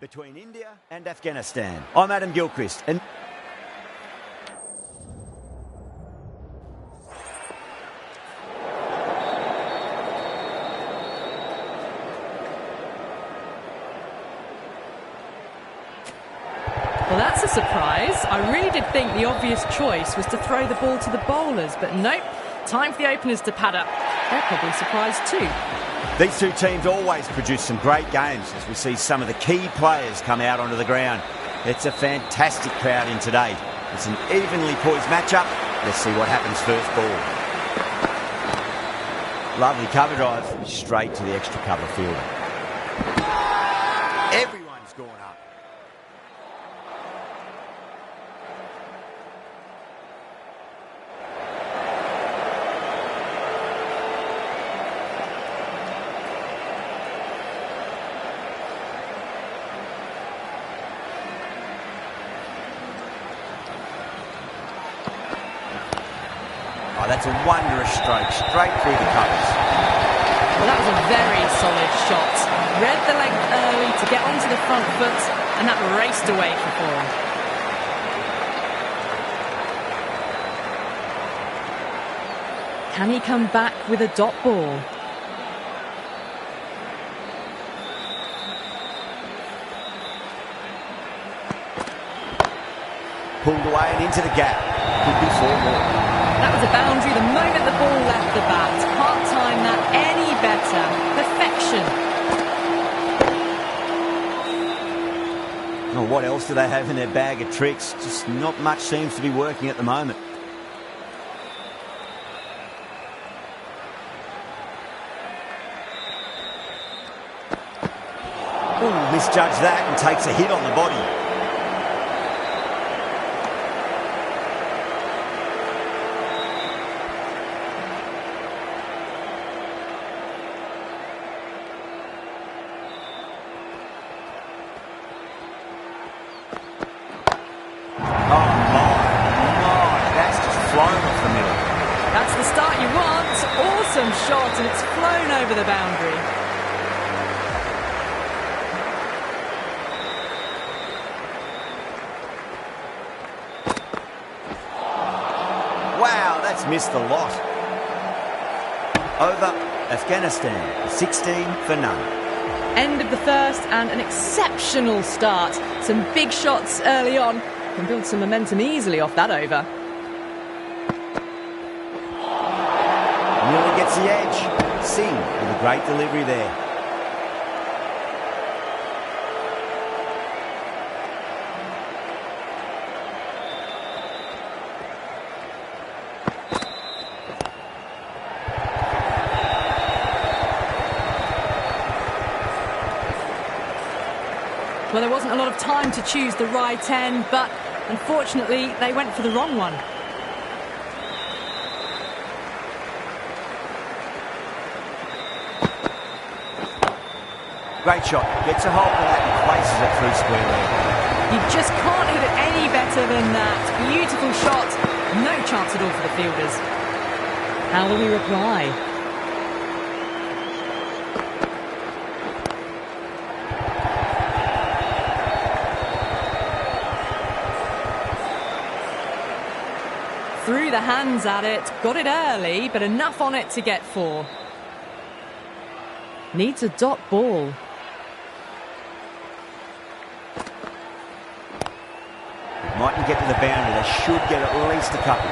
Between India and Afghanistan. I'm Adam Gilchrist and well, that's a surprise. I really did think the obvious choice was to throw the ball to the bowlers, but nope. Time for the openers to pad up. They're probably surprised too. these two teams always produce some great games as we see some of the key players come out onto the ground. It's a fantastic crowd in today. It's an evenly poised matchup. Let's see what happens first ball. Lovely cover drive, straight to the extra cover fielder. Everyone's gone up. Oh, that's a wondrous stroke, straight through the covers. Well, that was a very solid shot. Read the length early to get onto the front foot, and that raced away for four. Can he come back with a dot ball? Pulled away and into the gap. Could be four more. That was a boundary the moment the ball left the bat. Can't time that any better. Perfection. Oh, what else do they have in their bag of tricks? Just not much seems to be working at the moment. Oh, misjudged that and takes a hit on the body. That's the start you want. Awesome shot, and it's flown over the boundary. Wow, that's missed a lot. Over Afghanistan, 16 for none. End of the first and an exceptional start. Some big shots early on. Can build some momentum easily off that over. Nearly gets the edge. Singh with a great delivery there. Well, there wasn't a lot of time to choose the right end, but unfortunately they went for the wrong one. Great shot. Gets a hold of that and places it through square leg. You just can't hit it any better than that. Beautiful shot. No chance at all for the fielders. How will he reply? Threw the hands at it. Got it early, but enough on it to get four. Needs a dot ball. Mightn't get to the boundary. They should get at least a couple.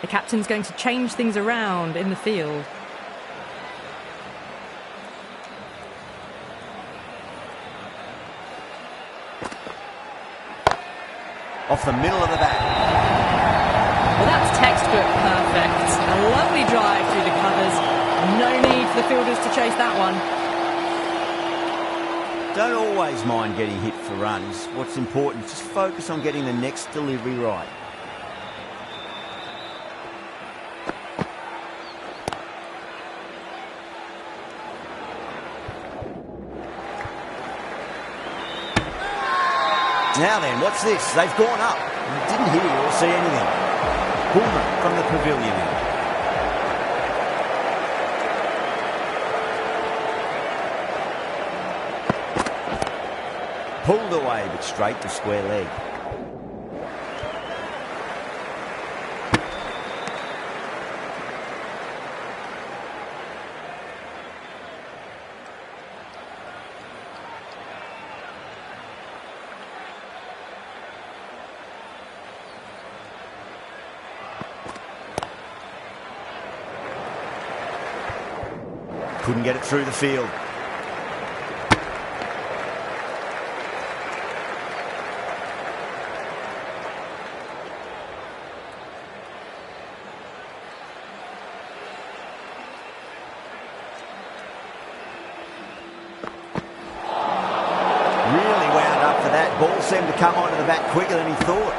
The captain's going to change things around in the field. Off the middle of the bat. Well, that's textbook perfect. A lovely drive through the covers. No need for the fielders to chase that one. Don't always mind getting hit for runs. What's important is just focus on getting the next delivery right. Now then, what's this? They've gone up. Didn't hear or see anything. Boomer from the pavilion end. Pulled away, but straight to square leg. Couldn't get it through the field. Really wound up for that. Ball seemed to come onto the bat quicker than he thought.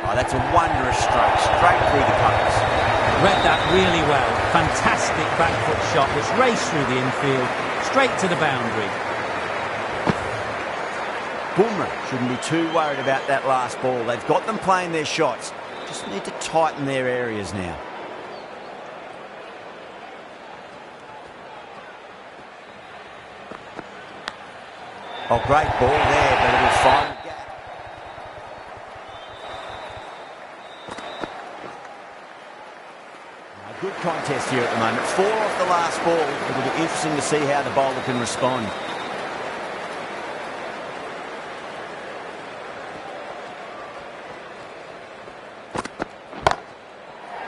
Oh, that's a wondrous stroke, straight through the covers. Read that really well. Fantastic back foot shot which raced through the infield, straight to the boundary. Boomer shouldn't be too worried about that last ball. They've got them playing their shots. Just need to tighten their areas now. Oh, great ball there, but it'll find the gap. Good contest here at the moment. 4 off the last ball. It'll be interesting to see how the bowler can respond.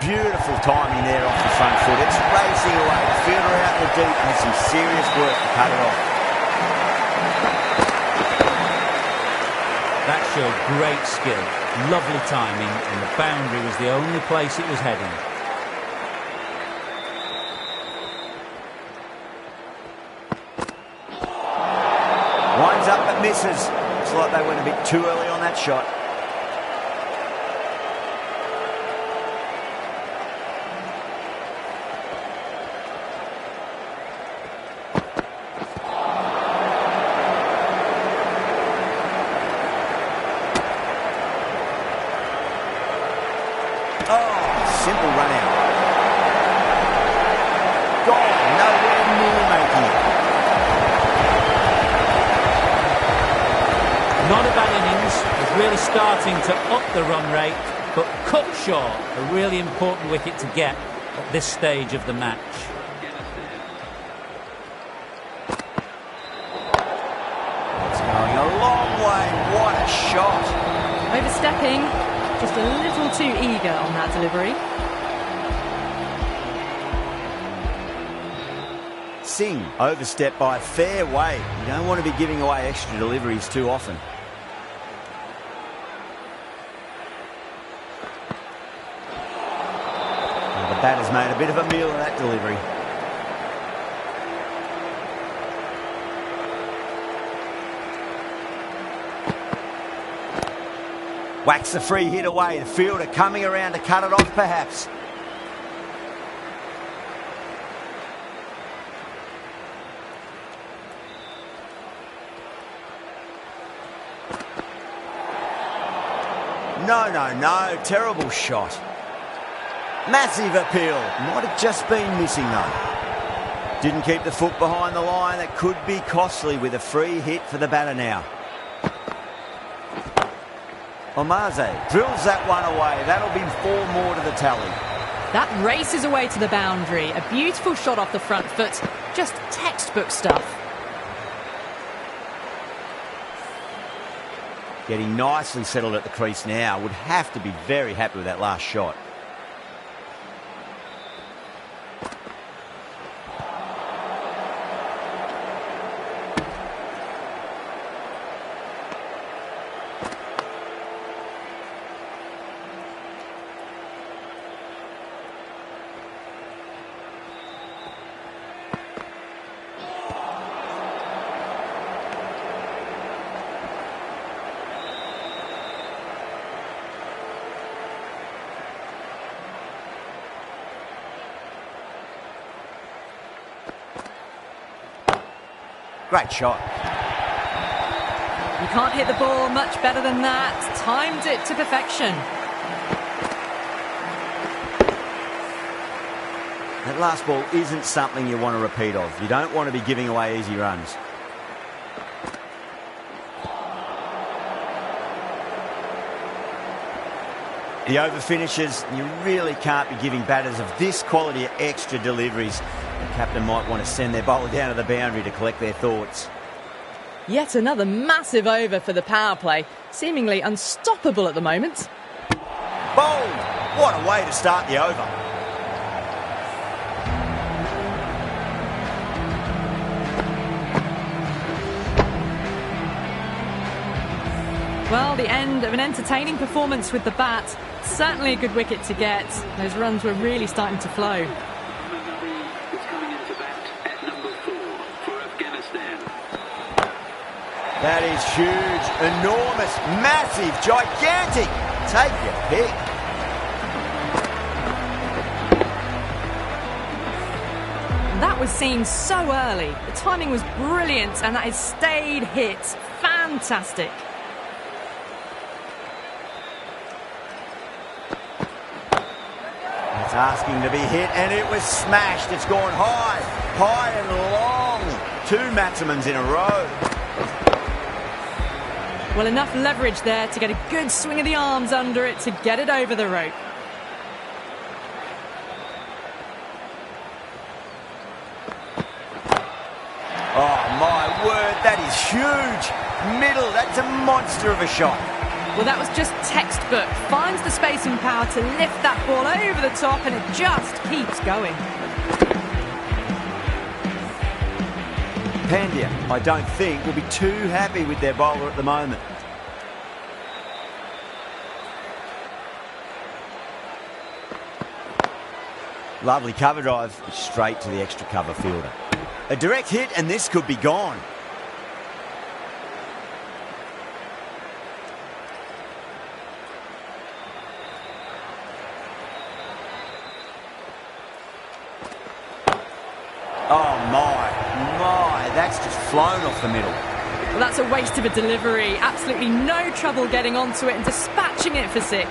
Beautiful timing there off the front foot. It's racing away. The fielder out in the deep has some serious work to cut it off. That showed great skill, lovely timing, and the boundary was the only place it was heading. Winds up but misses. Looks like they went a bit too early on that shot. Oh, simple run out. Gone, nowhere near making it. Not a bad innings, was really starting to up the run rate, but cut short, a really important wicket to get at this stage of the match. It's going a long way. What a shot. Overstepping, just a little too eager on that delivery. Singh overstepped by a fair way. You don't want to be giving away extra deliveries too often. Well, the batter's made a bit of a meal of that delivery. Whacks the free hit away. The fielder coming around to cut it off perhaps. No. Terrible shot. Massive appeal. Might have just been missing though. Didn't keep the foot behind the line. That could be costly with a free hit for the batter now. Omaze drills that one away. That'll be 4 more to the tally. That races away to the boundary. A beautiful shot off the front foot. Just textbook stuff. Getting nicely settled at the crease now. Would have to be very happy with that last shot. Great shot. You can't hit the ball much better than that. Timed it to perfection. That last ball isn't something you want to repeat of. You don't want to be giving away easy runs. The over finishes, you really can't be giving batters of this quality extra deliveries. The captain might want to send their bowler down to the boundary to collect their thoughts. Yet another massive over for the power play. Seemingly unstoppable at the moment. Bold! What a way to start the over. Well, the end of an entertaining performance with the bat. Certainly a good wicket to get. Those runs were really starting to flow. That is huge, enormous, massive, gigantic. Take your pick. That was seen so early. The timing was brilliant and that is stayed hit. Fantastic. It's asking to be hit and it was smashed. It's gone high, high and long. 2 maximums in a row. Well, enough leverage there to get a good swing of the arms under it to get it over the rope. Oh, my word, that is huge. Middle, that's a monster of a shot. Well, that was just textbook. Finds the space and power to lift that ball over the top and it just keeps going. Pandya, I don't think, will be too happy with their bowler at the moment. Lovely cover drive, straight to the extra cover fielder. A direct hit and this could be gone. Oh my, that's just flown off the middle. Well, that's a waste of a delivery. Absolutely no trouble getting onto it and dispatching it for 6.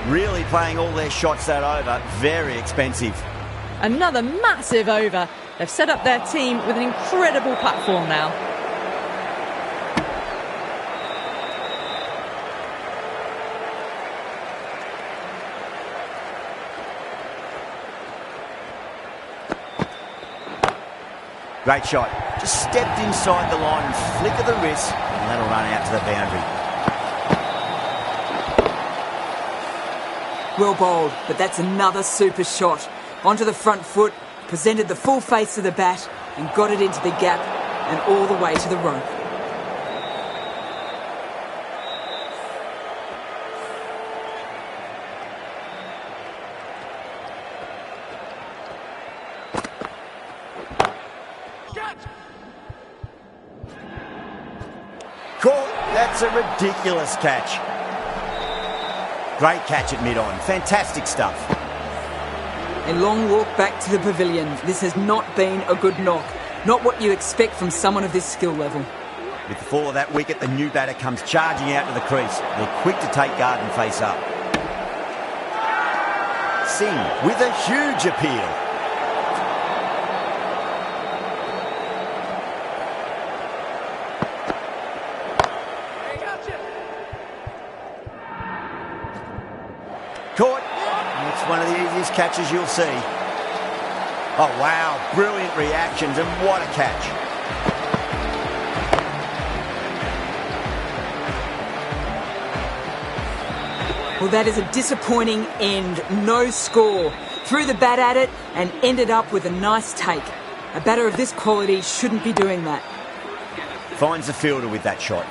Really playing all their shots that over. Very expensive. Another massive over. They've set up their team with an incredible platform now. Great shot. Just stepped inside the line and flick of the wrist, and that'll run out to the boundary. Well bowled, but that's another super shot. Onto the front foot, presented the full face of the bat, and got it into the gap and all the way to the rope. Caught. That's a ridiculous catch. Great catch at mid-on. Fantastic stuff. A long walk back to the pavilion. This has not been a good knock. Not what you expect from someone of this skill level. With the fall of that wicket, the new batter comes charging out to the crease. They're quick to take guard and face up. Singh with a huge appeal. Caught. It's one of the easiest catches you'll see. Oh, wow. Brilliant reactions and what a catch. Well, that is a disappointing end. No score. Threw the bat at it and ended up with a nice take. A batter of this quality shouldn't be doing that. Finds the fielder with that shot.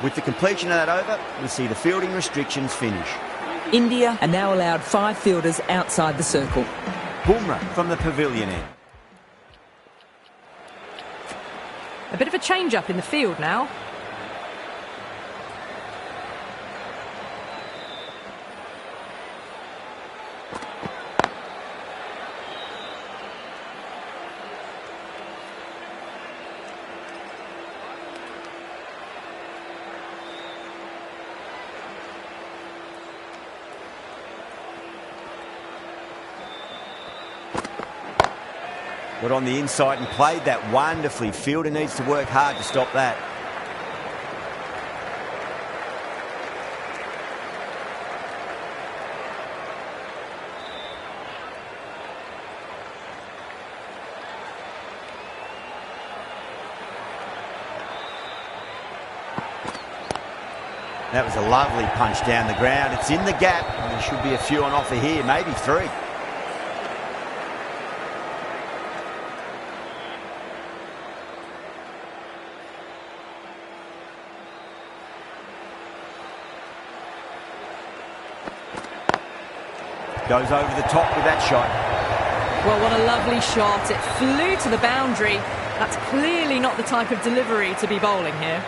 With the completion of that over, we see the fielding restrictions finish. India are now allowed 5 fielders outside the circle. Bumrah from the pavilion end. A bit of a change-up in the field now. Got on the inside and played that wonderfully. Fielder needs to work hard to stop that. That was a lovely punch down the ground. It's in the gap. There should be a few on offer here, maybe 3. Goes over the top with that shot. Well, what a lovely shot. It flew to the boundary. That's clearly not the type of delivery to be bowling here.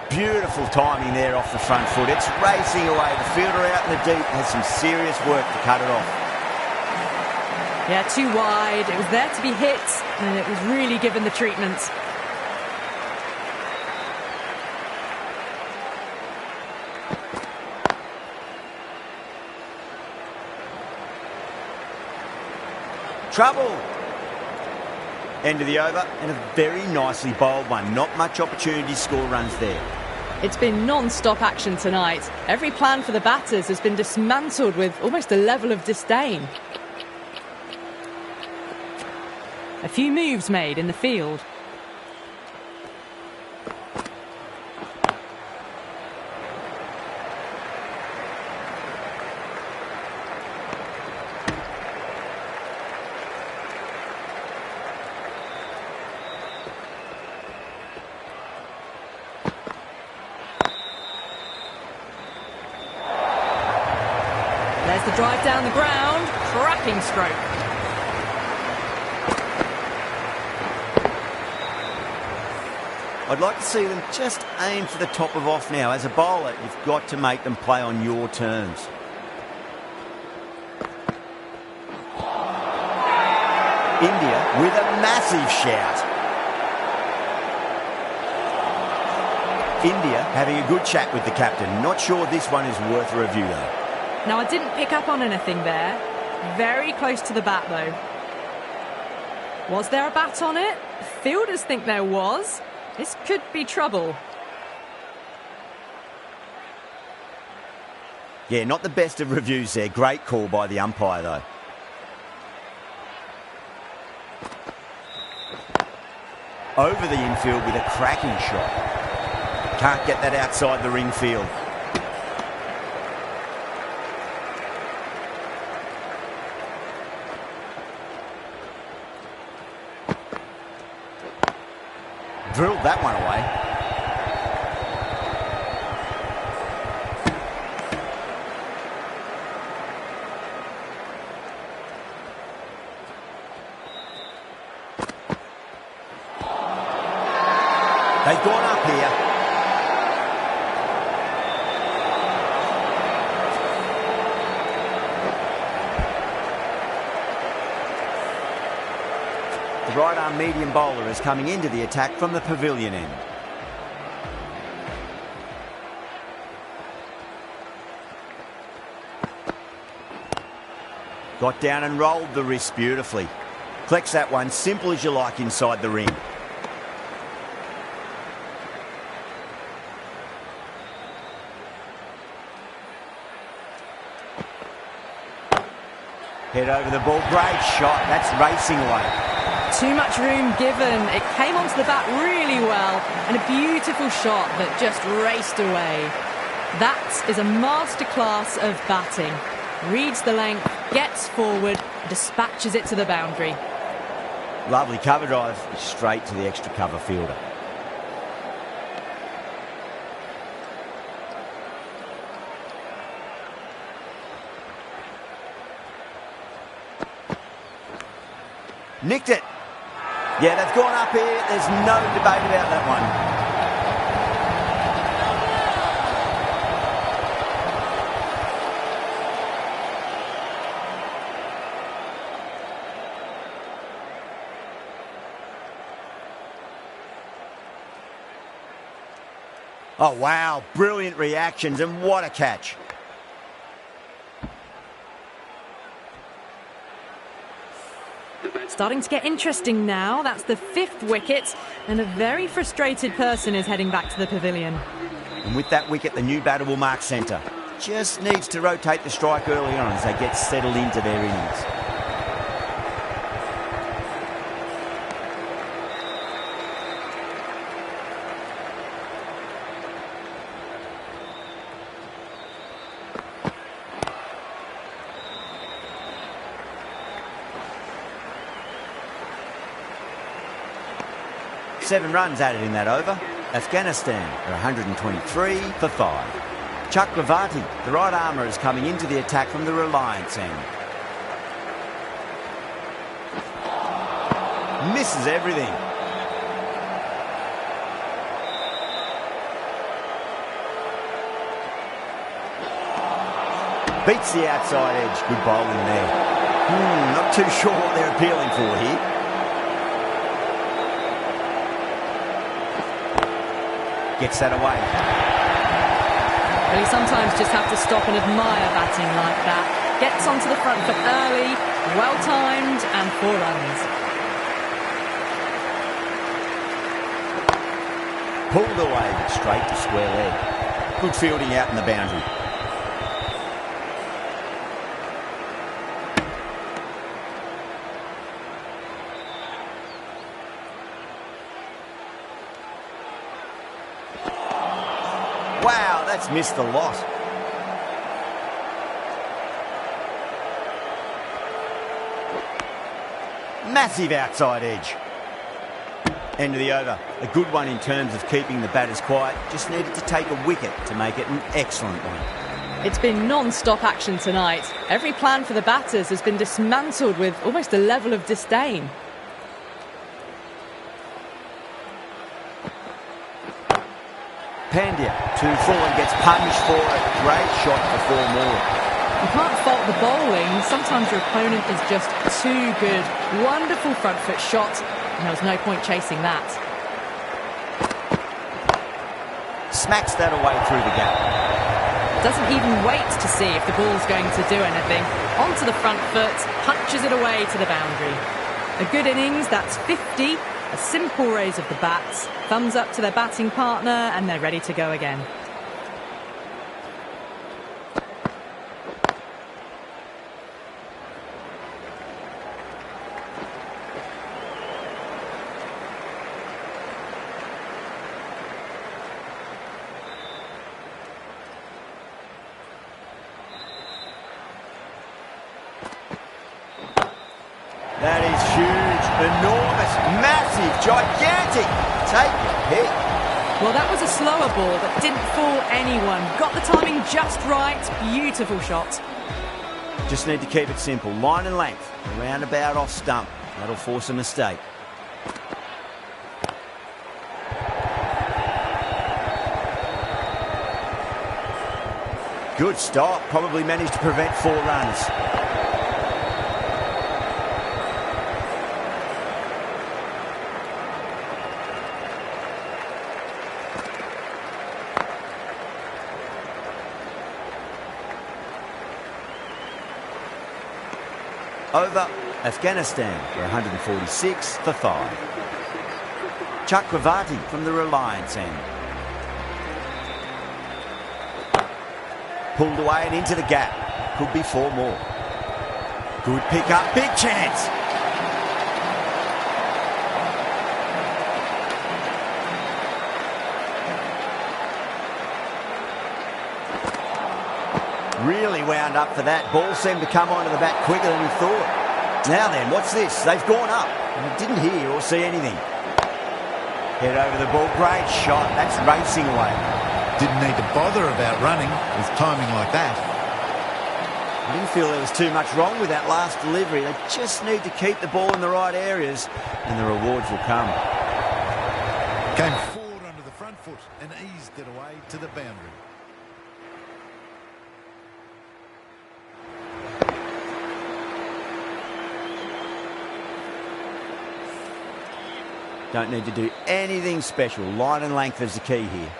Beautiful timing there off the front foot. It's racing away. The fielder out in the deep has some serious work to cut it off. Yeah, too wide. It was there to be hit, and it was really given the treatment. Trouble. End of the over, and a very nicely bowled one. Not much opportunity to score runs there. It's been non-stop action tonight. Every plan for the batters has been dismantled with almost a level of disdain. A few moves made in the field. There's the drive down the ground. Cracking stroke. I'd like to see them just aim for the top of off now. As a bowler, you've got to make them play on your terms. India with a massive shout. India having a good chat with the captain. Not sure this one is worth a review though. Now, I didn't pick up on anything there. Very close to the bat though. Was there a bat on it? Fielders think there was. This could be trouble. Yeah, not the best of reviews there. Great call by the umpire, though. Over the infield with a cracking shot. Can't get that outside the ring field. Drilled that one away. They've gone up here. The right-arm medium bowler is coming into the attack from the pavilion end. Got down and rolled the wrist beautifully. Collects that one, simple as you like inside the ring. Head over the ball, great shot, that's racing away. Too much room given. It came onto the bat really well, and a beautiful shot that just raced away. That is a masterclass of batting. Reads the length, gets forward, dispatches it to the boundary. Lovely cover drive, straight to the extra cover fielder. Nicked it. Yeah, they've gone up here. There's no debate about that one. Oh, wow. Brilliant reactions, and what a catch. Starting to get interesting now. That's the 5th wicket, and a very frustrated person is heading back to the pavilion. And with that wicket, the new batter will mark centre. Just needs to rotate the strike early on as they get settled into their innings. Seven runs added in that over. Afghanistan are 123 for 5. Chakravarti, the right armour, is coming into the attack from the Reliance end. Misses everything. Beats the outside edge. Good bowling there. Not too sure what they're appealing for here. Gets that away. Well, you sometimes just have to stop and admire batting like that. Gets onto the front foot early, well-timed, and 4 runs. Pulled away, but straight to square leg. Good fielding out in the boundary. Wow, that's missed a lot. Massive outside edge. End of the over. A good one in terms of keeping the batters quiet. Just needed to take a wicket to make it an excellent one. It's been non-stop action tonight. Every plan for the batters has been dismantled with almost a level of disdain. Pandya, 2 full and gets punished for it. Great shot for 4 more. You can't fault the bowling. Sometimes your opponent is just too good. Wonderful front foot shot, and there was no point chasing that. Smacks that away through the gap. Doesn't even wait to see if the ball's going to do anything. Onto the front foot, punches it away to the boundary. A good innings, that's 50. A simple raise of the bats, thumbs up to their batting partner, and they're ready to go again. That is huge, enormous, massive, gigantic. Take your pick. Well, that was a slower ball that didn't fool anyone. Got the timing just right. Beautiful shot. Just need to keep it simple. Line and length, roundabout off stump. That'll force a mistake. Good stop. Probably managed to prevent 4 runs. Over. Afghanistan for 146 for 5. Chakravarti from the Reliance end. Pulled away and into the gap. Could be 4 more. Good pick up. Big chance. Really wound up for that. Ball seemed to come onto the bat quicker than he thought. Now then, what's this? They've gone up. And he didn't hear or see anything. Head over the ball. Great shot. That's racing away. Didn't need to bother about running with timing like that. I didn't feel there was too much wrong with that last delivery. They just need to keep the ball in the right areas and the rewards will come. Came forward under the front foot and eased it away to the boundary. Don't need to do anything special. Line and length is the key here.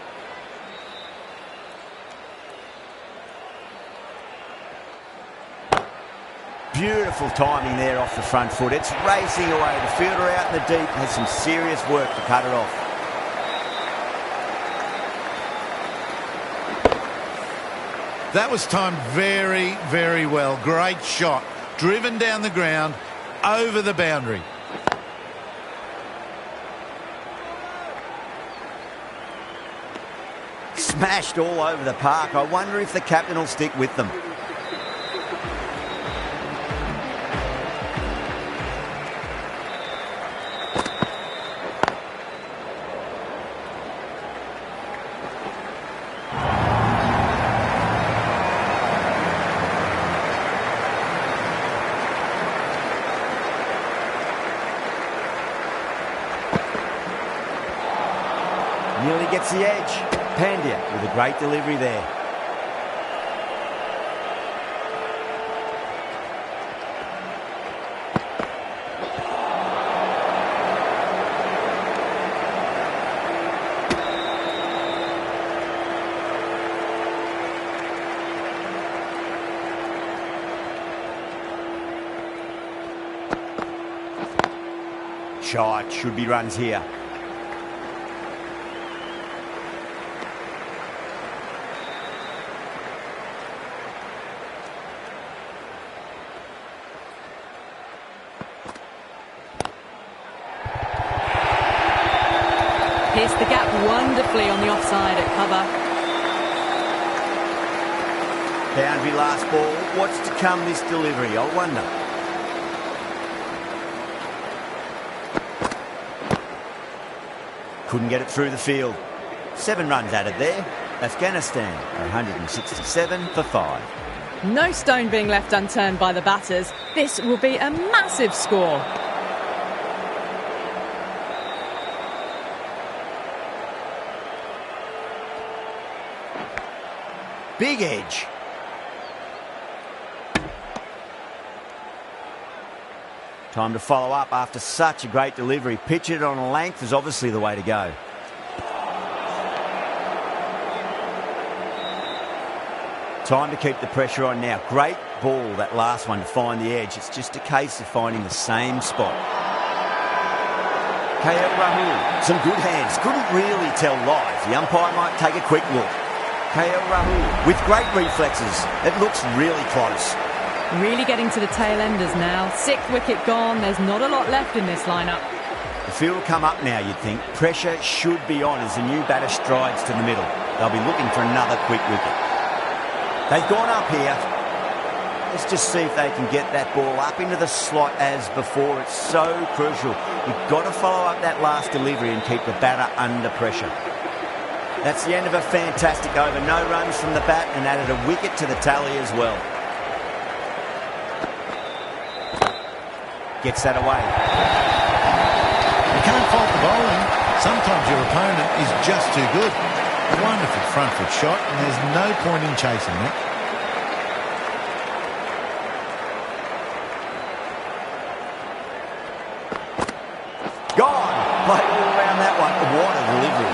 Beautiful timing there off the front foot. It's racing away. The fielder out in the deep has some serious work to cut it off. That was timed very, very well. Great shot. Driven down the ground, over the boundary. Smashed all over the park. I wonder if the captain will stick with them. Nearly gets the edge. Pandya with a great delivery there. Shot, should be runs here. Pierced the gap wonderfully on the offside at cover. Boundary last ball. What's to come this delivery, I wonder. Couldn't get it through the field. 7 runs added there. Afghanistan 167 for 5. No stone being left unturned by the batters. This will be a massive score. Big edge. Time to follow up after such a great delivery. Pitch it on a length is obviously the way to go. Time to keep the pressure on now. Great ball, that last one, to find the edge. It's just a case of finding the same spot. KL Rahul, some good hands. Couldn't really tell live. The umpire might take a quick look. KL Rahul with great reflexes. It looks really close. Really getting to the tail enders now. 6th wicket gone. There's not a lot left in this lineup. The field will come up now, you'd think. Pressure should be on as the new batter strides to the middle. They'll be looking for another quick wicket. They've gone up here. Let's just see if they can get that ball up into the slot as before. It's so crucial. You've got to follow up that last delivery and keep the batter under pressure. That's the end of a fantastic over. No runs from the bat and added a wicket to the tally as well. Gets that away. You can't fault the bowling. Sometimes your opponent is just too good. A wonderful front foot shot, and there's no point in chasing that. Gone! Played all around that one. What a delivery.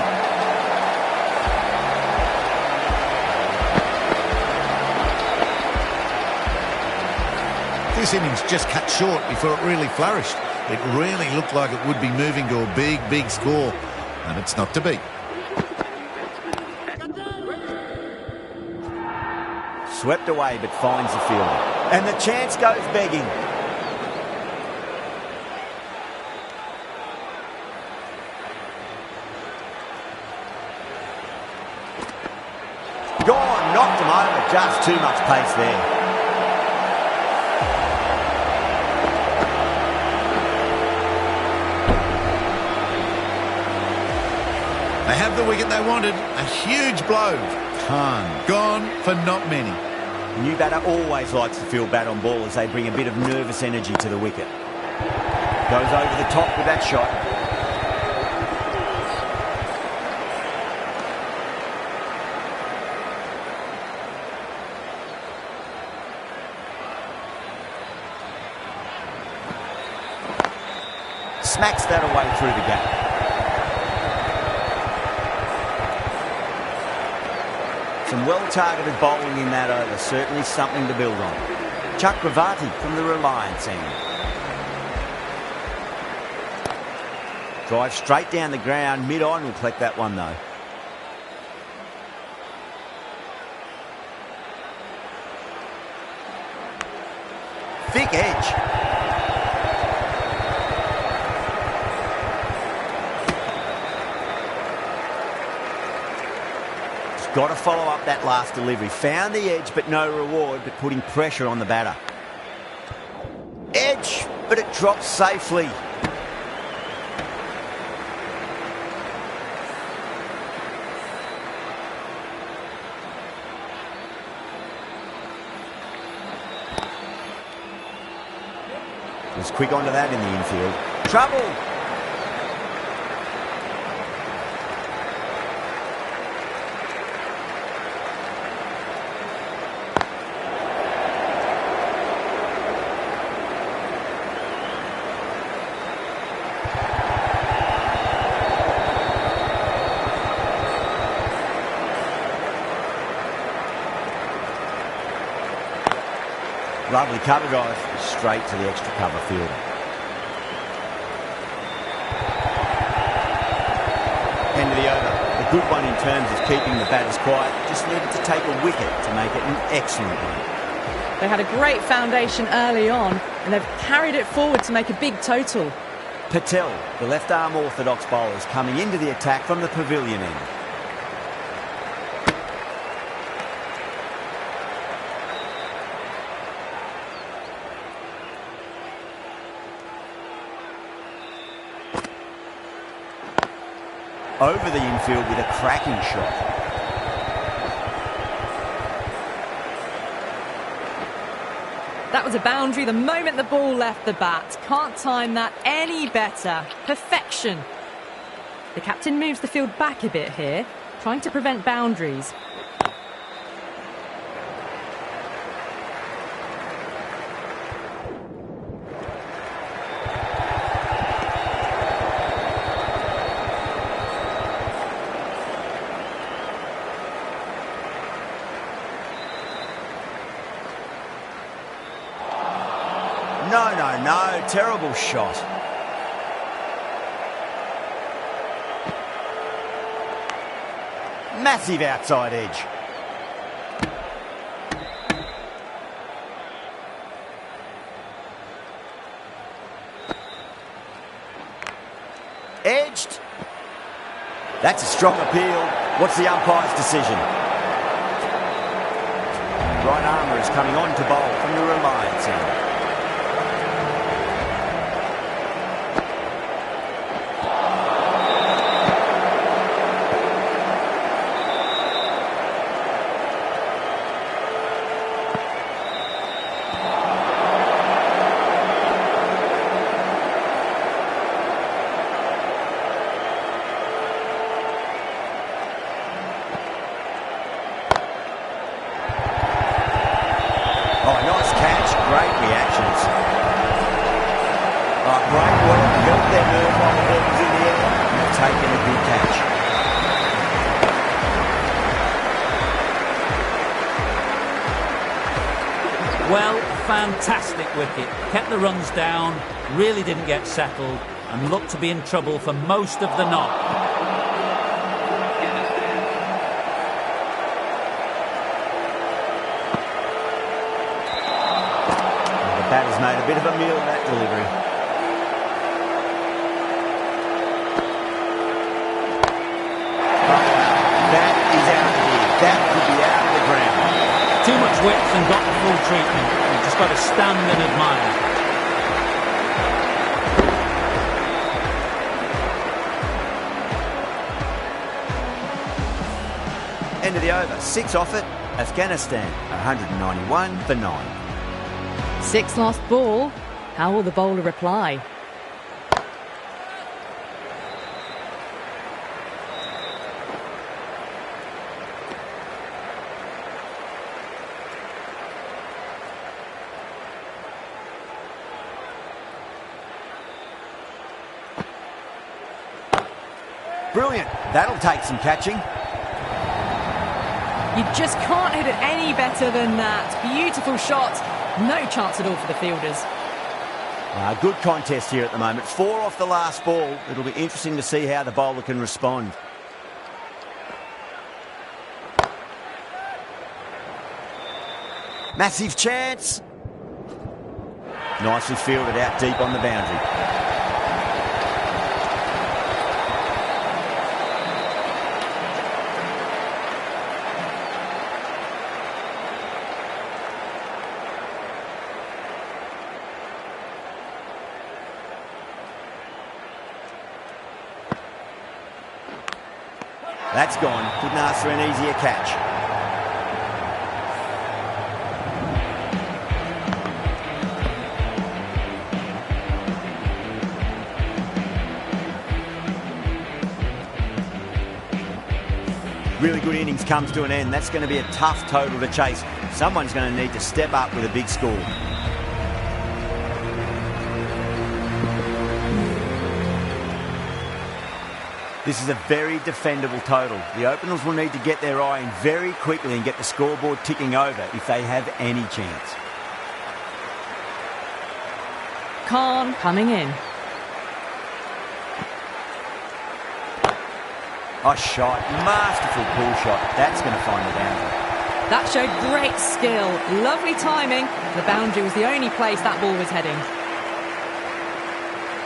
This innings just cut short before it really flourished. It really looked like it would be moving to a big, big score, and it's not to be. Swept away but finds the fielder. And the chance goes begging. Gone, knocked him over, just too much pace there. They have the wicket they wanted. A huge blow. Khan gone for not many. The new batter always likes to field bat on ball as they bring a bit of nervous energy to the wicket. Goes over the top with that shot. Smacks that away through the gap. Some well-targeted bowling in that over. Certainly something to build on. Chakravarti from the Reliance end. Drive straight down the ground, mid-on will collect that one though. Thick edge. Just got to follow up that last delivery. Found the edge but no reward, but putting pressure on the batter. Edge, but it drops safely. Was quick onto that in the infield. Trouble! Lovely cover drive, straight to the extra cover fielder. End of the over. A good one in terms of keeping the batters quiet. Just needed to take a wicket to make it an excellent one. They had a great foundation early on, and they've carried it forward to make a big total. Patel, the left-arm orthodox bowlers, coming into the attack from the pavilion end. Over the infield with a cracking shot. That was a boundary the moment the ball left the bat. Can't time that any better. Perfection. The captain moves the field back a bit here, trying to prevent boundaries. No, terrible shot. Massive outside edge. Edged. That's a strong appeal. What's the umpire's decision? Right armour is coming on to bowl from the Reliance end. Oh, nice catch. Great reactions. Oh, great work. Helped their move while the ball was in the air. And they've taken a good catch. Well, fantastic wicket. Kept the runs down, really didn't get settled, and looked to be in trouble for most of the knock. Batter's made a bit of a meal of that delivery. That is out of here. That could be out of the ground. Too much width and got the full treatment. You've just got to stand and admire. End of the over. 6 off it. Afghanistan 191 for 9. 6 lost ball. How will the bowler reply? Brilliant. That'll take some catching. You just can't hit it any better than that. Beautiful shot. No chance at all for the fielders. Good contest here at the moment. 4 off the last ball. It'll be interesting to see how the bowler can respond. Massive chance. Nicely fielded out deep on the boundary. That's gone. Couldn't ask for an easier catch. Really good innings comes to an end. That's going to be a tough total to chase. Someone's going to need to step up with a big score. This is a very defendable total. The openers will need to get their eye in very quickly and get the scoreboard ticking over if they have any chance. Khan coming in. A shot, masterful pull shot. That's going to find the boundary. That showed great skill. Lovely timing. The boundary was the only place that ball was heading.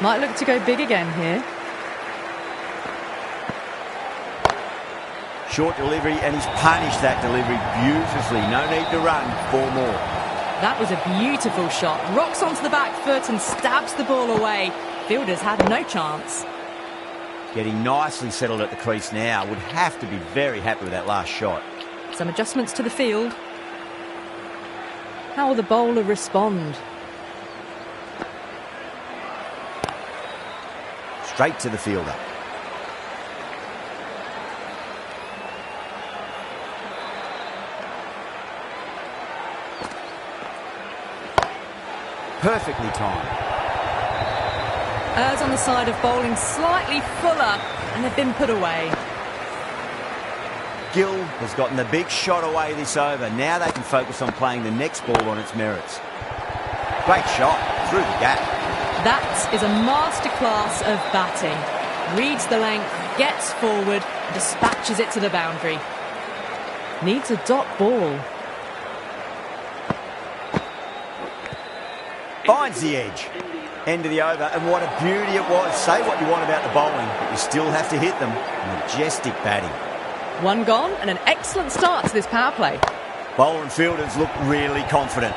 Might look to go big again here. Short delivery, and he's punished that delivery beautifully. No need to run. 4 more. That was a beautiful shot. Rocks onto the back foot and stabs the ball away. Fielders had no chance. Getting nicely settled at the crease now. Would have to be very happy with that last shot. Some adjustments to the field. How will the bowler respond? Straight to the fielder. Perfectly timed. Errs on the side of bowling slightly fuller, and they've been put away. Gill has gotten the big shot away this over. Now they can focus on playing the next ball on its merits. Great shot through the gap. That is a masterclass of batting. Reads the length, gets forward, dispatches it to the boundary. Needs a dot ball. Finds the edge. End of the over, and what a beauty it was. Say what you want about the bowling, but you still have to hit them. Majestic batting. 1 gone, and an excellent start to this power play. Bowler and fielders look really confident.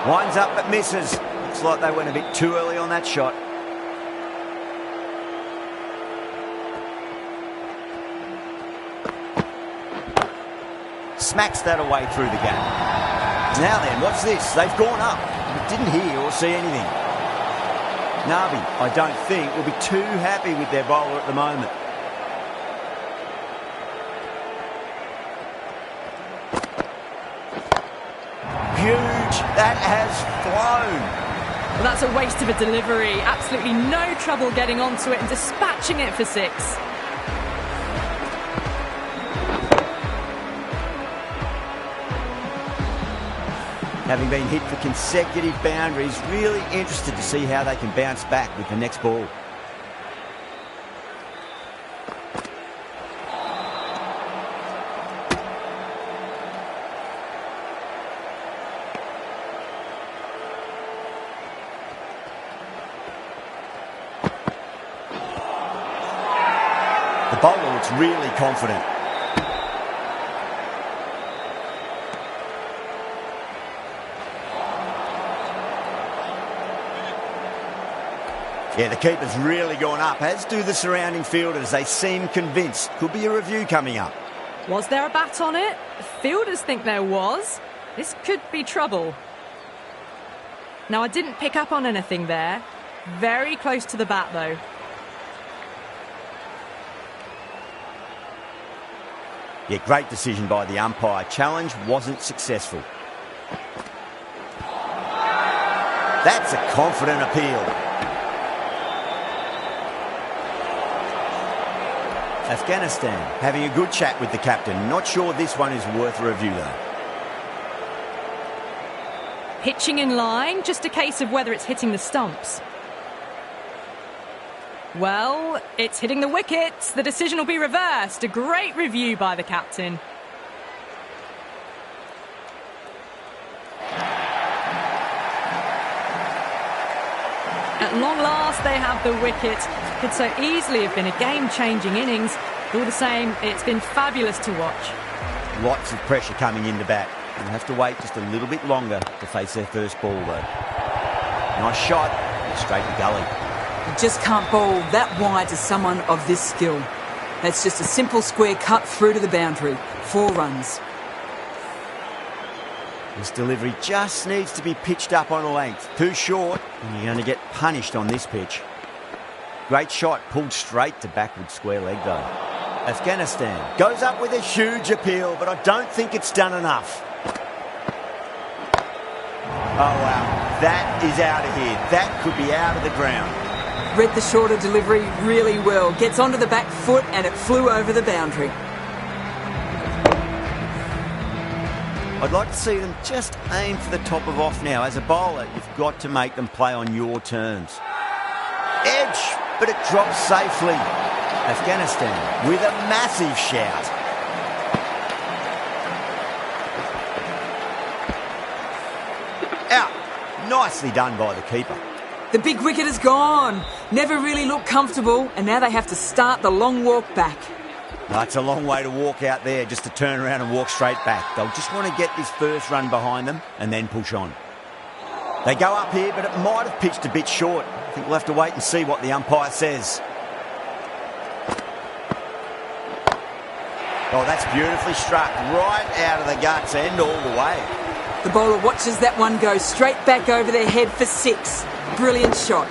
Winds up but misses. Looks like they went a bit too early on that shot. Smacks that away through the gap. Now then, what's this? They've gone up, but didn't hear or see anything. Nabi, I don't think, will be too happy with their bowler at the moment. Huge. That has flown. Well, that's a waste of a delivery. Absolutely no trouble getting onto it and dispatching it for 6. Having been hit for consecutive boundaries, really interested to see how they can bounce back with the next ball. The bowler looks really confident. Yeah, the keeper's really gone up, as do the surrounding fielders. They seem convinced. Could be a review coming up. Was there a bat on it? The fielders think there was. This could be trouble. Now, I didn't pick up on anything there. Very close to the bat, though. Yeah, great decision by the umpire. Challenge wasn't successful. That's a confident appeal. Afghanistan having a good chat with the captain. Not sure this one is worth a review though. Pitching in line, just a case of whether it's hitting the stumps. Well, it's hitting the wickets. The decision will be reversed. A great review by the captain. At long last, they have the wicket. Could so easily have been a game-changing innings. All the same, it's been fabulous to watch. Lots of pressure coming in to bat. They'll have to wait just a little bit longer to face their first ball, though. Nice shot. Straight to gully. You just can't bowl that wide to someone of this skill. That's just a simple square cut through to the boundary. 4 runs. This delivery just needs to be pitched up on a length. Too short, and you're going to get punished on this pitch. Great shot, pulled straight to backward square leg, though. Afghanistan goes up with a huge appeal, but I don't think it's done enough. Oh, wow. That is out of here. That could be out of the ground. Read the shorter delivery really well. Gets onto the back foot and it flew over the boundary. I'd like to see them just aim for the top of off now. As a bowler, you've got to make them play on your terms. Edge, but it drops safely. Afghanistan with a massive shout. Out. Nicely done by the keeper. The big wicket is gone. Never really looked comfortable, and now they have to start the long walk back. No, it's a long way to walk out there just to turn around and walk straight back. They'll just want to get this first run behind them and then push on. They go up here, but it might have pitched a bit short. I think we'll have to wait and see what the umpire says. Oh, that's beautifully struck. Right out of the guts and all the way. The bowler watches that one go straight back over their head for 6. Brilliant shot.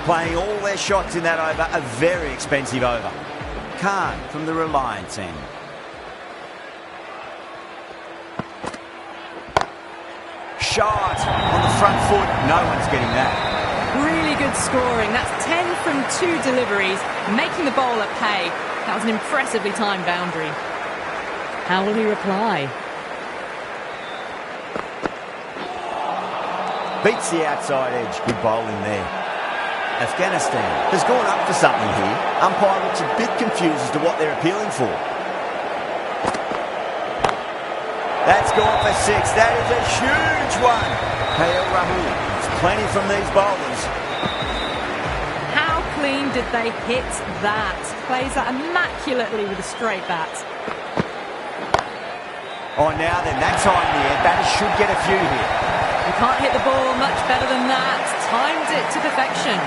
Playing all their shots in that over, a very expensive over. Khan from the Reliance end. Shot on the front foot. No one's getting that. Really good scoring. That's 10 from 2 deliveries, making the bowler pay. That was an impressively timed boundary. How will he reply? Beats the outside edge. Good bowling there. Afghanistan has gone up for something here. Umpire looks a bit confused as to what they're appealing for. That's gone for 6. That is a huge one. KL Rahul. There's plenty from these bowlers. How clean did they hit that? Plays that immaculately with a straight bat. Oh, now then, that time in the air. Batters should get a few here. You can't hit the ball much better than that. Timed it to perfection.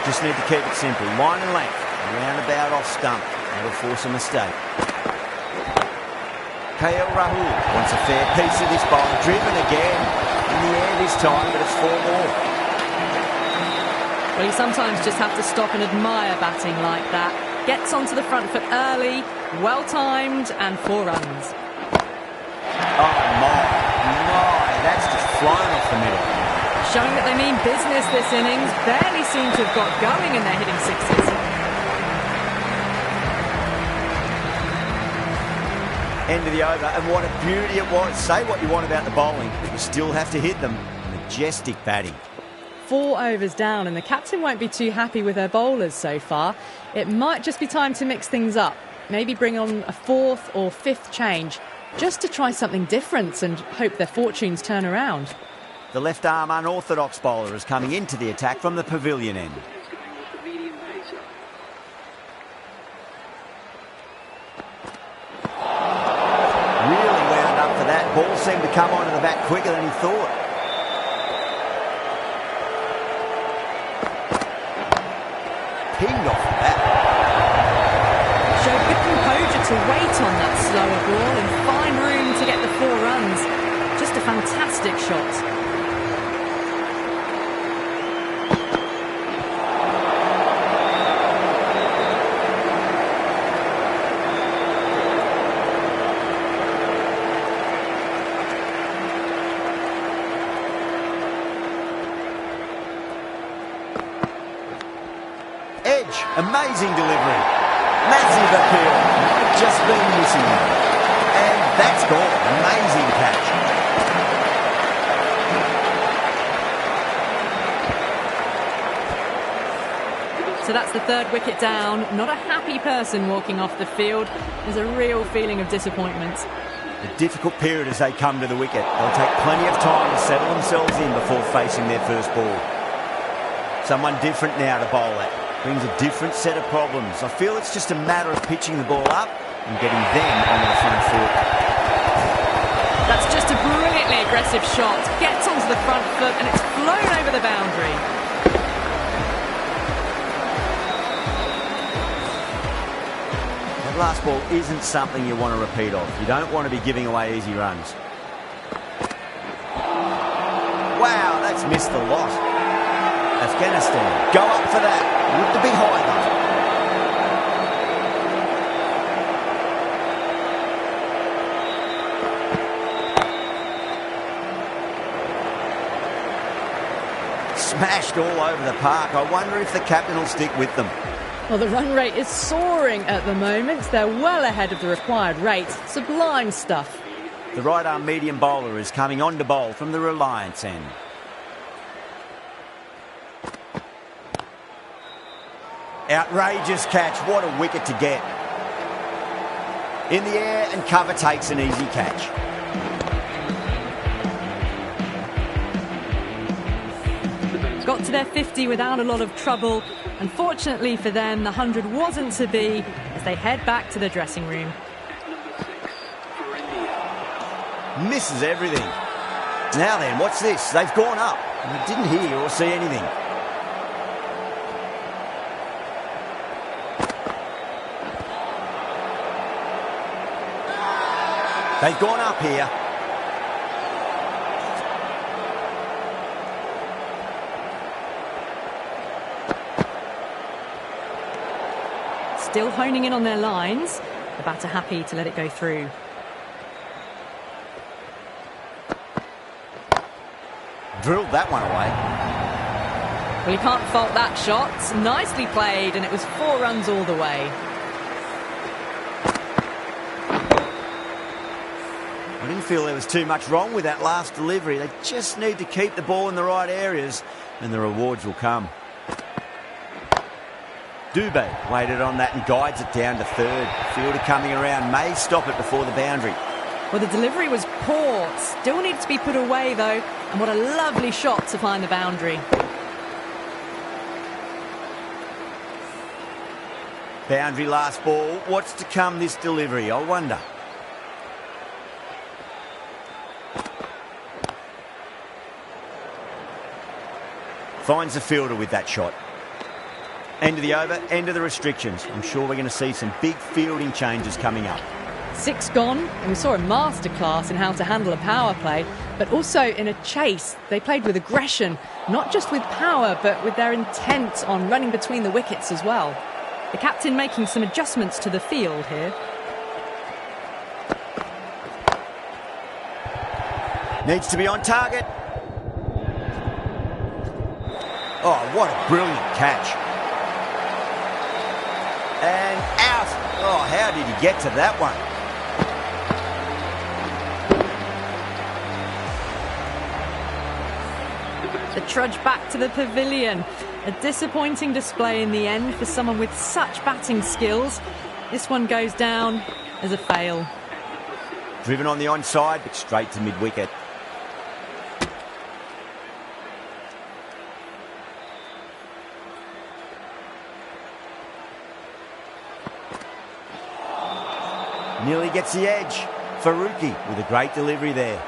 Just need to keep it simple. Line and length. Around about off stump. That'll force a mistake. KL Rahul wants a fair piece of this bowl. Driven again. In the air this time, but it's 4 more. Well, you sometimes just have to stop and admire batting like that. Gets onto the front foot early, well-timed, and 4 runs. Oh, my. That's just flown off the middle. Showing that they mean business this innings. Barely seem to have got going and they're hitting 6s. End of the over, and what a beauty it was. Say what you want about the bowling, but you still have to hit them. Majestic batting. 4 overs down, and the captain won't be too happy with her bowlers so far. It might just be time to mix things up. Maybe bring on a 4th or 5th change, just to try something different and hope their fortunes turn around. The left-arm unorthodox bowler is coming into the attack from the pavilion end. Really wound up for that. Ball seemed to come onto the bat quicker than he thought. Pinged off the bat. Showed good composure to wait on that slower ball and fine room to get the 4 runs. Just a fantastic shot. Amazing delivery. Massive appeal. Might just been missing him. And that's gone. Amazing catch. So that's the third wicket down. Not a happy person walking off the field. There's a real feeling of disappointment. A difficult period as they come to the wicket. They'll take plenty of time to settle themselves in before facing their first ball. Someone different now to bowl at. Brings a different set of problems. I feel it's just a matter of pitching the ball up and getting them onto the front foot. That's just a brilliantly aggressive shot. Gets onto the front foot and it's flown over the boundary. That last ball isn't something you want to repeat of. You don't want to be giving away easy runs. Wow, that's missed the lot. Afghanistan, go up for that. Look to be high though. Smashed all over the park. I wonder if the captain will stick with them. Well, the run rate is soaring at the moment. They're well ahead of the required rate. Sublime stuff. The right-arm medium bowler is coming on to bowl from the Reliance end. Outrageous catch. What a wicket to get. In the air and cover takes an easy catch. Got to their 50 without a lot of trouble. Unfortunately for them, the 100 wasn't to be as they head back to the dressing room. Misses everything. Now then, what's this? They've gone up. And I didn't hear or see anything. They've gone up here. Still honing in on their lines. The batter happy to let it go through. Drilled that one away. Well, you can't fault that shot. Nicely played, and it was 4 runs all the way. I didn't feel there was too much wrong with that last delivery. They just need to keep the ball in the right areas and the rewards will come. Dubé waited on that and guides it down to third. Fielder coming around may stop it before the boundary. Well, the delivery was poor. Still needs to be put away, though. And what a lovely shot to find the boundary. Boundary last ball. What's to come this delivery, I wonder. Finds the fielder with that shot. End of the over, end of the restrictions. I'm sure we're going to see some big fielding changes coming up. 6 gone, and we saw a masterclass in how to handle a power play, but also in a chase. They played with aggression, not just with power, but with their intent on running between the wickets as well. The captain making some adjustments to the field here. Needs to be on target. Oh, what a brilliant catch. And out. Oh, how did he get to that one? The trudge back to the pavilion. A disappointing display in the end for someone with such batting skills. This one goes down as a fail. Driven on the onside, but straight to mid-wicket. Nearly gets the edge. Faruqi with a great delivery there.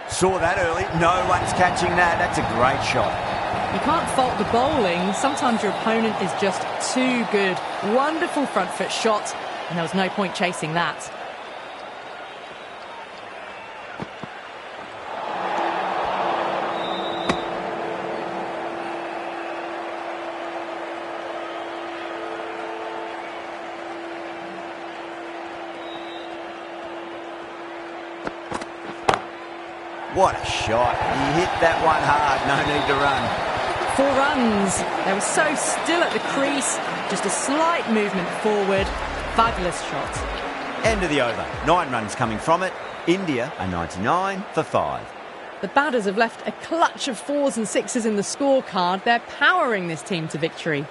Saw that early. No one's catching that. That's a great shot. You can't fault the bowling. Sometimes your opponent is just too good. Wonderful front foot shot, and there was no point chasing that. What a shot. He hit that one hard. No need to run. 4 runs. They were so still at the crease. Just a slight movement forward. Fabulous shot. End of the over. 9 runs coming from it. India are 99 for 5. The batters have left a clutch of 4s and 6s in the scorecard. They're powering this team to victory.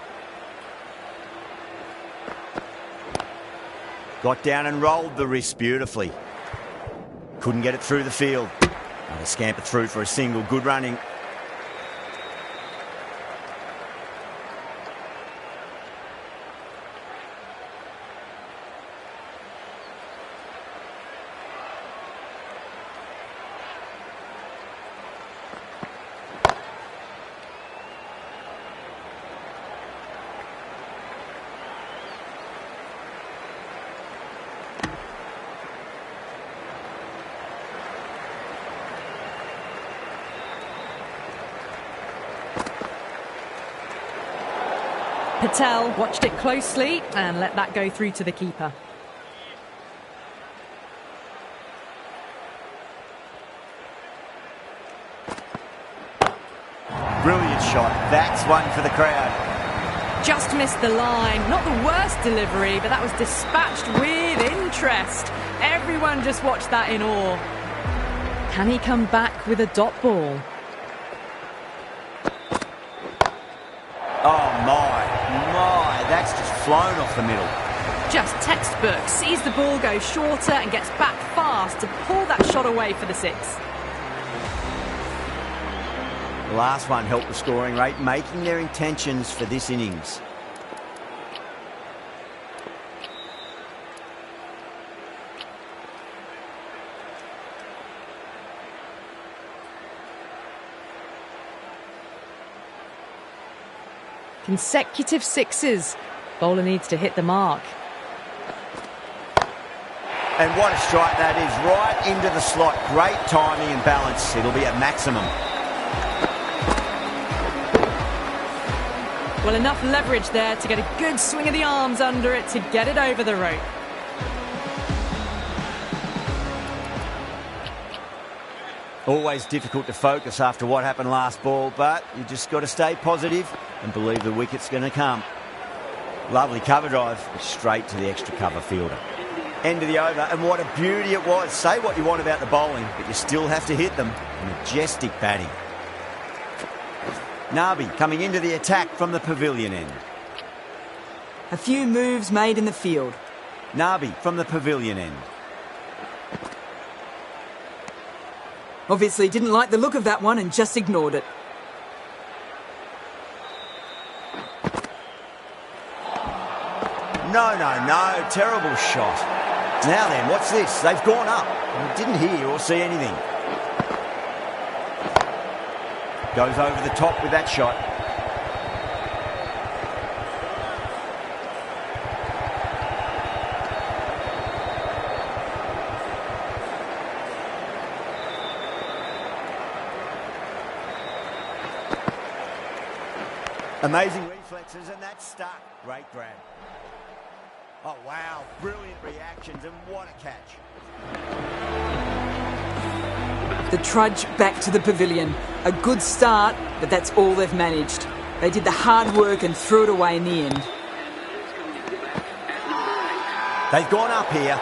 Got down and rolled the wrist beautifully. Couldn't get it through the field. Another scamper through for a single. Good running. Patel watched it closely and let that go through to the keeper. Brilliant shot. That's one for the crowd. Just missed the line. Not the worst delivery, but that was dispatched with interest. Everyone just watched that in awe. Can he come back with a dot ball? Oh my, that's just flown off the middle. Just textbook. Sees the ball go shorter and gets back fast to pull that shot away for the 6. The last one helped the scoring rate, making their intentions for this innings. Consecutive 6s. Bowler needs to hit the mark. And what a strike that is, right into the slot. Great timing and balance. It'll be at maximum. Well, enough leverage there to get a good swing of the arms under it to get it over the rope. Always difficult to focus after what happened last ball, but you just got to stay positive and believe the wicket's going to come. Lovely cover drive, but straight to the extra cover fielder. End of the over, and what a beauty it was. Say what you want about the bowling, but you still have to hit them. Majestic batting. Nabi coming into the attack from the pavilion end. A few moves made in the field. Nabi from the pavilion end. Obviously didn't like the look of that one and just ignored it. No. Terrible shot. Now then, what's this? They've gone up. Didn't hear or see anything. Goes over the top with that shot. Amazing reflexes, and that's stuck. Great grab. Oh, wow. Brilliant reactions, and what a catch. The trudge back to the pavilion. A good start, but that's all they've managed. They did the hard work and threw it away in the end. They've gone up here.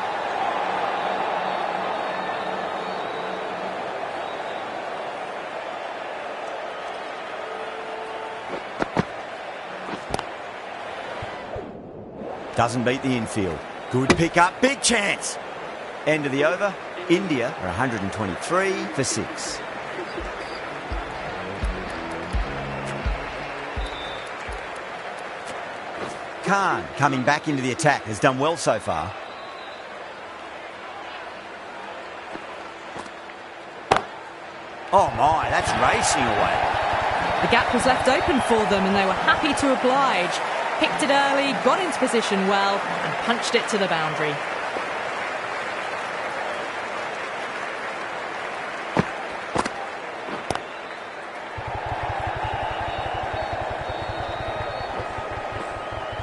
Doesn't beat the infield. Good pick up, big chance. End of the over. India are 123 for 6. Khan coming back into the attack, has done well so far. Oh my, that's racing away. The gap was left open for them and they were happy to oblige. Picked it early, got into position well and punched it to the boundary.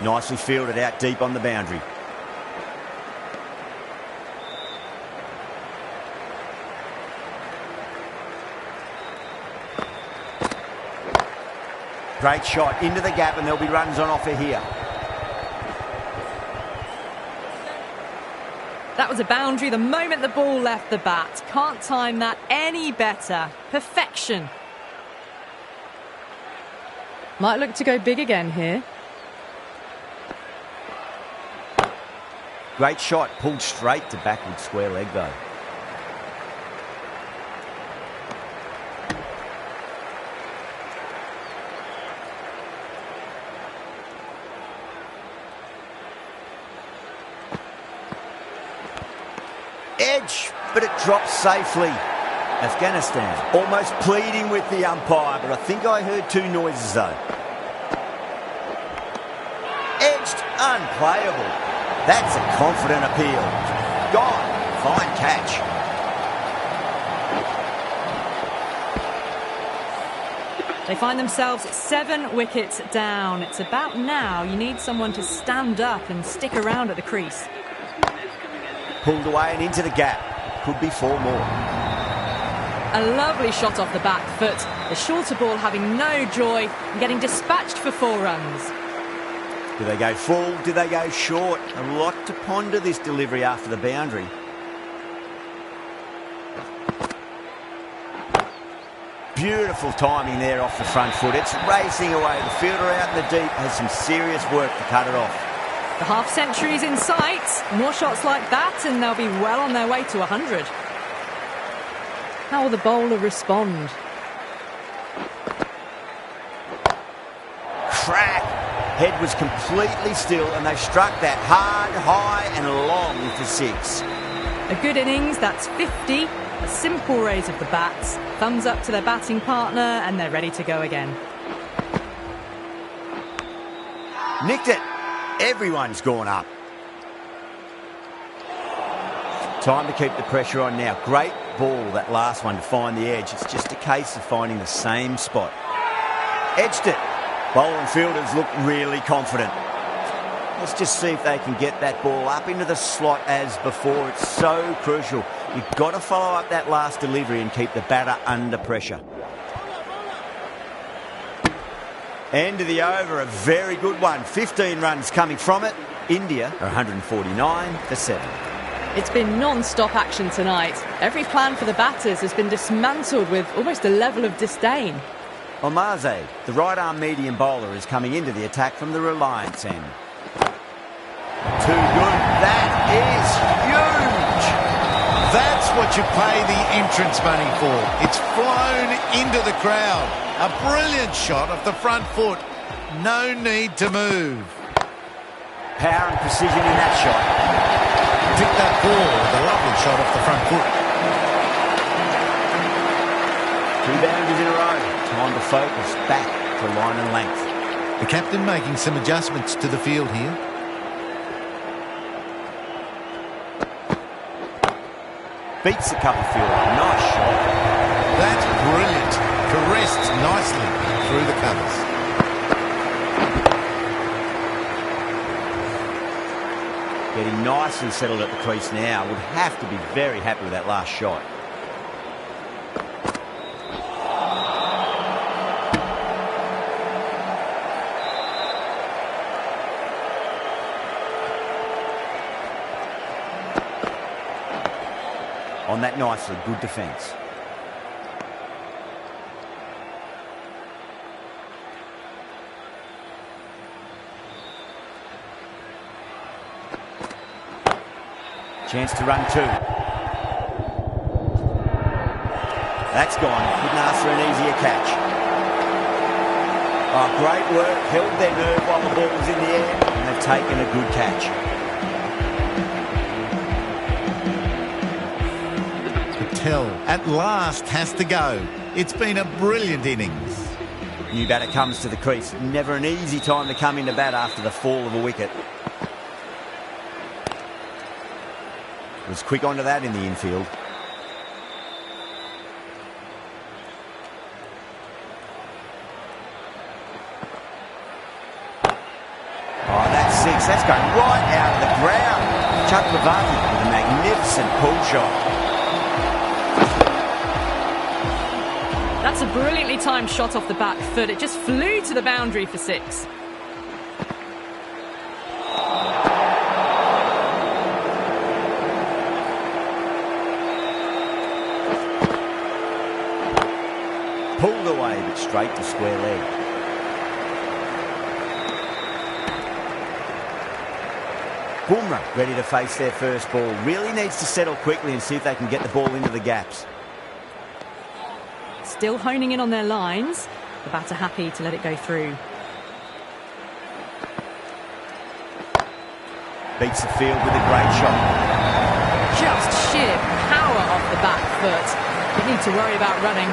Nicely fielded out deep on the boundary. Great shot into the gap, and there'll be runs on offer here. That was a boundary the moment the ball left the bat. Can't time that any better. Perfection. Might look to go big again here. Great shot, pulled straight to backward square leg though. Edge, but it drops safely. Afghanistan almost pleading with the umpire, but I think I heard two noises though. Edged, unplayable. That's a confident appeal. Gone, fine catch. They find themselves 7 wickets down. It's about now you need someone to stand up and stick around at the crease. Pulled away and into the gap. Could be 4 more. A lovely shot off the back foot. The shorter ball having no joy and getting dispatched for 4 runs. Do they go full? Do they go short? A lot to ponder this delivery after the boundary. Beautiful timing there off the front foot. It's racing away. The fielder out in the deep has some serious work to cut it off. The half-century's in sight. More shots like that and they'll be well on their way to 100. How will the bowler respond? Crack! Head was completely still and they struck that hard, high and long for 6. A good innings, that's 50. A simple raise of the bats. Thumbs up to their batting partner and they're ready to go again. Nicked it. Everyone's gone up. Time to keep the pressure on now. Great ball, that last one, to find the edge. It's just a case of finding the same spot. Edged it. Bowler and fielders look really confident. Let's just see if they can get that ball up into the slot as before. It's so crucial. You've got to follow up that last delivery and keep the batter under pressure. End of the over, a very good one. 15 runs coming from it. India are 149 for 7. It's been non-stop action tonight. Every plan for the batters has been dismantled with almost a level of disdain. Omaze, the right-arm medium bowler, is coming into the attack from the Reliance end. Too good. That is huge. That's what you pay the entrance money for. It's flown into the crowd. A brilliant shot off the front foot. No need to move. Power and precision in that shot. Picked that ball with a lovely shot off the front foot. 2 boundaries in a row. Time to focus back to line and length. The captain making some adjustments to the field here. Beats the cover fielder. Nice shot. That's brilliant. Caressed nicely through the covers. Getting nicely settled at the crease now. Would have to be very happy with that last shot. On that nicely, good defence. Chance to run 2. That's gone. Couldn't ask for an easier catch. Oh, great work. Held their nerve while the ball was in the air, and they've taken a good catch. Patel at last has to go. It's been a brilliant innings. New batter comes to the crease. Never an easy time to come into bat after the fall of a wicket. Was quick onto that in the infield. Oh, that's 6. That's going right out of the ground. Chuck Lavati with a magnificent pull shot. That's a brilliantly timed shot off the back foot. It just flew to the boundary for 6. Pulled away, but straight to square leg. Bumrah ready to face their first ball. Really needs to settle quickly and see if they can get the ball into the gaps. Still honing in on their lines. The batter happy to let it go through. Beats the field with a great shot. Just sheer power off the back foot. Don't need to worry about running.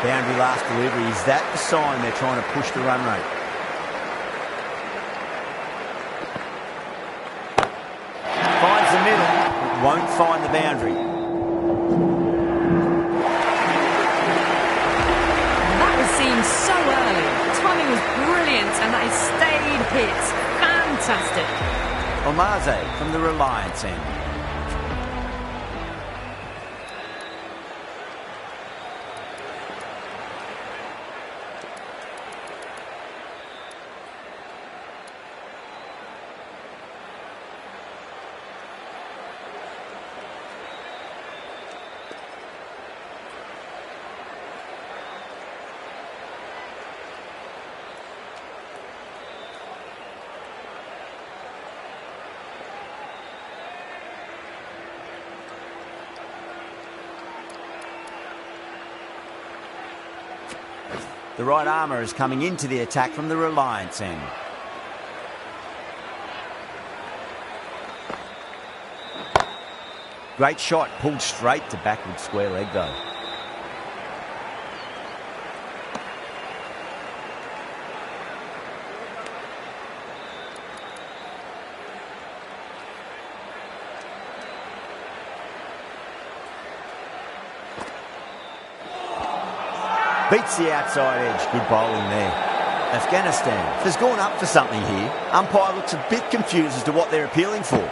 Boundary last delivery. Is that the sign they're trying to push the run rate? Finds the middle, but won't find the boundary. That was seen so early. The timing was brilliant and that is stayed hits. Fantastic. Omaze from the Reliance end. The right armour is coming into the attack from the Reliance end. Great shot, pulled straight to backward square leg though. Beats the outside edge. Good bowling there. Afghanistan has gone up for something here. Umpire looks a bit confused as to what they're appealing for.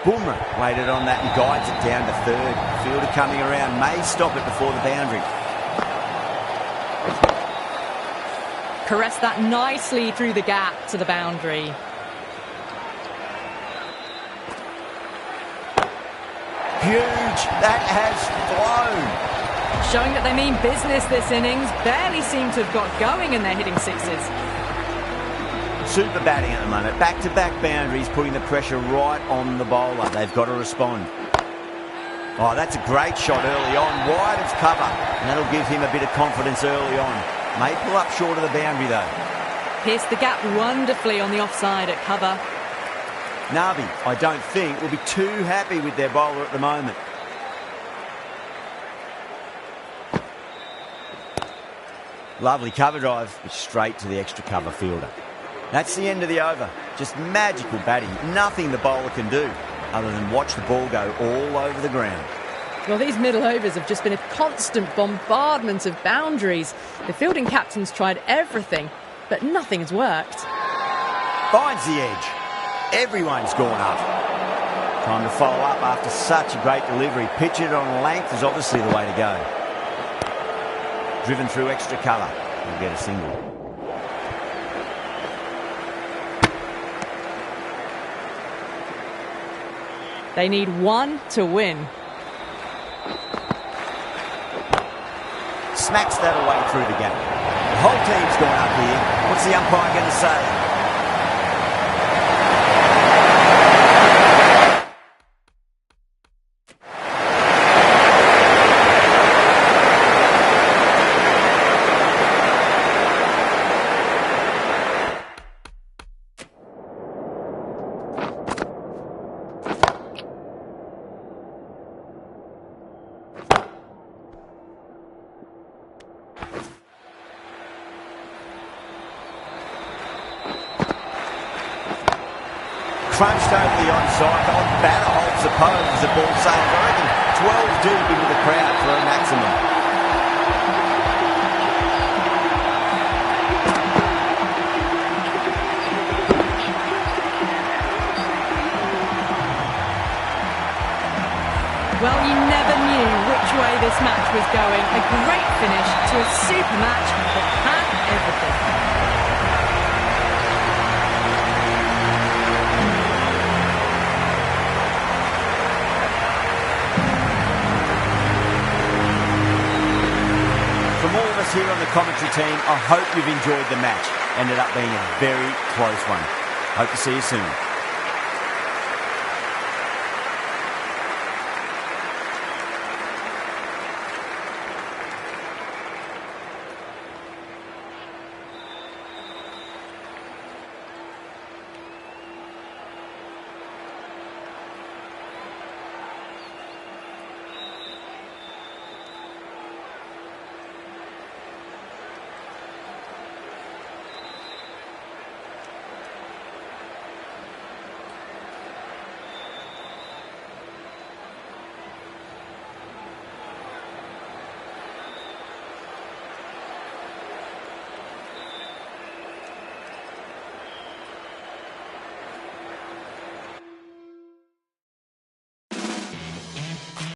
Bumrah waited on that and guides it down to third. Fielder coming around may stop it before the boundary. Caressed that nicely through the gap to the boundary. Huge. That has flown. Showing that they mean business this innings. Barely seem to have got going and they're hitting sixes. Super batting at the moment. Back-to-back boundaries, putting the pressure right on the bowler. They've got to respond. Oh, that's a great shot early on. Wide of cover. And that'll give him a bit of confidence early on. May pull up short of the boundary, though. Pierced the gap wonderfully on the offside at cover. Nabi, I don't think, will be too happy with their bowler at the moment. Lovely cover drive, but straight to the extra cover fielder. That's the end of the over. Just magical batting. Nothing the bowler can do other than watch the ball go all over the ground. Well, these middle overs have just been a constant bombardment of boundaries. The fielding captains tried everything, but nothing has worked. Finds the edge. Everyone's gone up. Time to follow up after such a great delivery. Pitch it on length is obviously the way to go. Driven through extra cover. He'll get a single. They need one to win. Smacks that away through the gap. The whole team's gone up here. What's the umpire going to say? Crunched over the onside. The batter holds the pose as the ball sails. I reckon 12 deep into the crowd for a maximum. Well, you never knew which way this match was going. A great finish to a super match that had everything. From all of us here on the commentary team, I hope you've enjoyed the match. Ended up being a very close one. Hope to see you soon.